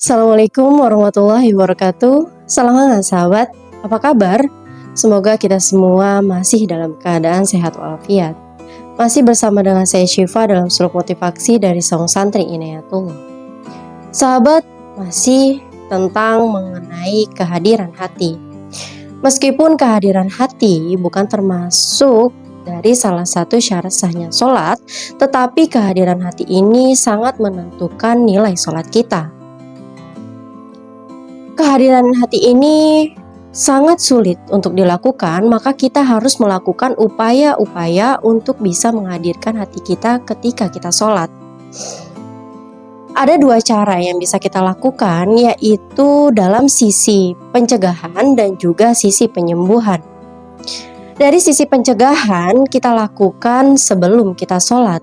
Assalamualaikum warahmatullahi wabarakatuh. Salam hangat sahabat, apa kabar? Semoga kita semua masih dalam keadaan sehat walafiat. Masih bersama dengan saya Syifa dalam suluk motivasi dari Song Santri Inayatullah. Sahabat, masih tentang mengenai kehadiran hati. Meskipun kehadiran hati bukan termasuk dari salah satu syarat sahnya sholat, tetapi kehadiran hati ini sangat menentukan nilai sholat kita. Kehadiran hati ini sangat sulit untuk dilakukan, maka kita harus melakukan upaya-upaya untuk bisa menghadirkan hati kita ketika kita sholat. Ada dua cara yang bisa kita lakukan, yaitu dalam sisi pencegahan dan juga sisi penyembuhan. Dari sisi pencegahan, kita lakukan sebelum kita sholat.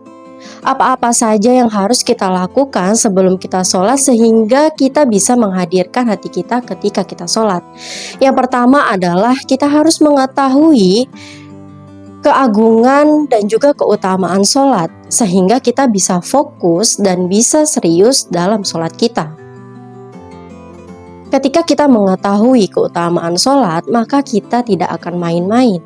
Apa-apa saja yang harus kita lakukan sebelum kita sholat sehingga kita bisa menghadirkan hati kita ketika kita sholat. Yang pertama adalah kita harus mengetahui keagungan dan juga keutamaan sholat sehingga kita bisa fokus dan bisa serius dalam sholat kita. Ketika kita mengetahui keutamaan sholat, maka kita tidak akan main-main.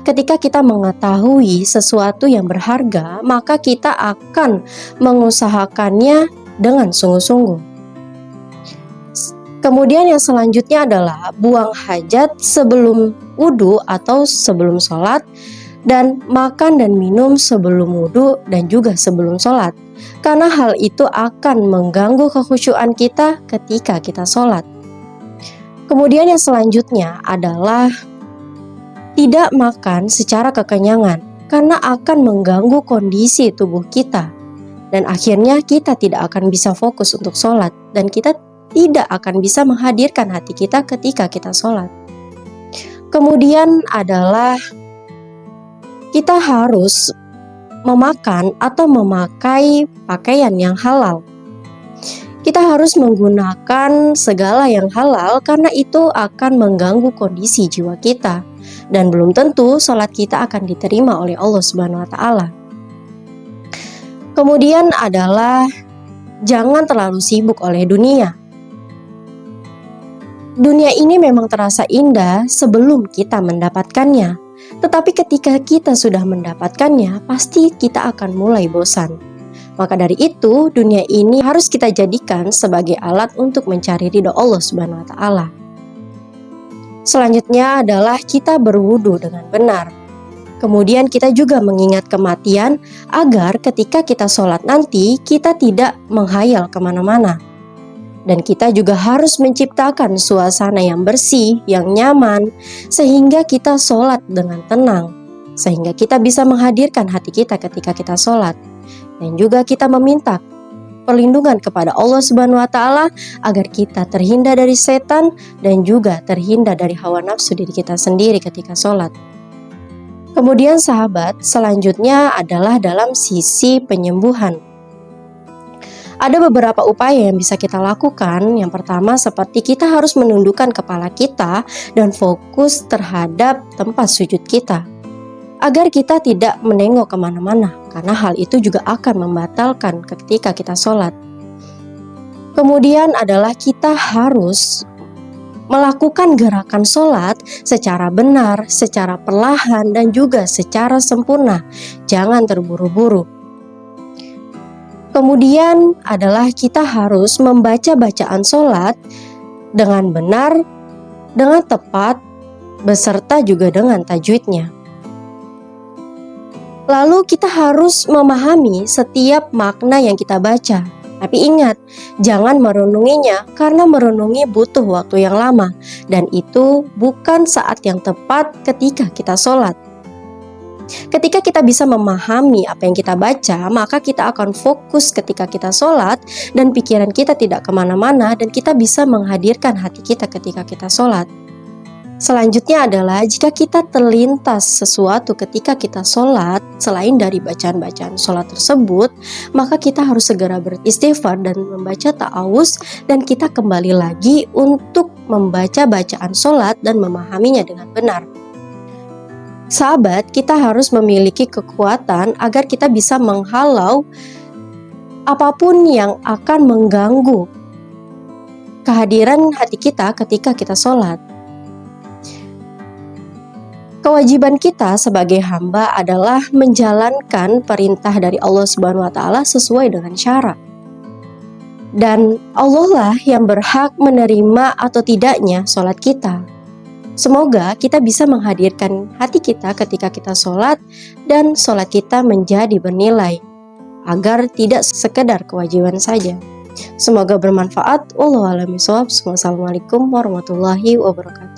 Ketika kita mengetahui sesuatu yang berharga, maka kita akan mengusahakannya dengan sungguh-sungguh. Kemudian yang selanjutnya adalah buang hajat sebelum wudhu atau sebelum sholat, dan makan dan minum sebelum wudhu dan juga sebelum sholat. Karena hal itu akan mengganggu kekhusyuan kita ketika kita sholat. Kemudian yang selanjutnya adalah tidak makan secara kekenyangan karena akan mengganggu kondisi tubuh kita dan akhirnya kita tidak akan bisa fokus untuk sholat dan kita tidak akan bisa menghadirkan hati kita ketika kita sholat. Kemudian adalah kita harus memakan atau memakai pakaian yang halal. Kita harus menggunakan segala yang halal karena itu akan mengganggu kondisi jiwa kita. Dan belum tentu sholat kita akan diterima oleh Allah Subhanahu wa Ta'ala. Kemudian adalah jangan terlalu sibuk oleh dunia. Dunia ini memang terasa indah sebelum kita mendapatkannya. Tetapi ketika kita sudah mendapatkannya, pasti kita akan mulai bosan. Maka dari itu, dunia ini harus kita jadikan sebagai alat untuk mencari ridho Allah Subhanahu wa Ta'ala. Selanjutnya adalah kita berwudu dengan benar. Kemudian kita juga mengingat kematian agar ketika kita sholat nanti kita tidak menghayal kemana-mana. Dan kita juga harus menciptakan suasana yang bersih, yang nyaman, sehingga kita sholat dengan tenang. Sehingga kita bisa menghadirkan hati kita ketika kita sholat. Dan juga kita meminta perlindungan kepada Allah Subhanahu wa Ta'ala agar kita terhindar dari setan dan juga terhindar dari hawa nafsu diri kita sendiri ketika sholat. Kemudian sahabat, selanjutnya adalah dalam sisi penyembuhan. Ada beberapa upaya yang bisa kita lakukan. Yang pertama seperti kita harus menundukkan kepala kita dan fokus terhadap tempat sujud kita, agar kita tidak menengok kemana-mana, karena hal itu juga akan membatalkan ketika kita sholat. Kemudian adalah kita harus melakukan gerakan sholat secara benar, secara perlahan, dan juga secara sempurna. Jangan terburu-buru. Kemudian adalah kita harus membaca bacaan sholat dengan benar, dengan tepat, beserta juga dengan tajwidnya. Lalu kita harus memahami setiap makna yang kita baca. Tapi ingat, jangan merenunginya karena merenungi butuh waktu yang lama. Dan itu bukan saat yang tepat ketika kita sholat. Ketika kita bisa memahami apa yang kita baca, maka kita akan fokus ketika kita sholat dan pikiran kita tidak kemana-mana dan kita bisa menghadirkan hati kita ketika kita sholat. Selanjutnya adalah jika kita terlintas sesuatu ketika kita sholat, selain dari bacaan-bacaan sholat tersebut, maka kita harus segera beristighfar dan membaca ta'awuz dan kita kembali lagi untuk membaca bacaan sholat dan memahaminya dengan benar. Sahabat, kita harus memiliki kekuatan agar kita bisa menghalau apapun yang akan mengganggu kehadiran hati kita ketika kita sholat. Kewajiban kita sebagai hamba adalah menjalankan perintah dari Allah Subhanahu wa Ta'ala sesuai dengan syarat. Dan Allah lah yang berhak menerima atau tidaknya sholat kita. Semoga kita bisa menghadirkan hati kita ketika kita sholat dan sholat kita menjadi bernilai, agar tidak sekedar kewajiban saja. Semoga bermanfaat. Wallahu a'lam bishawab. Wassalamualaikum warahmatullahi wabarakatuh.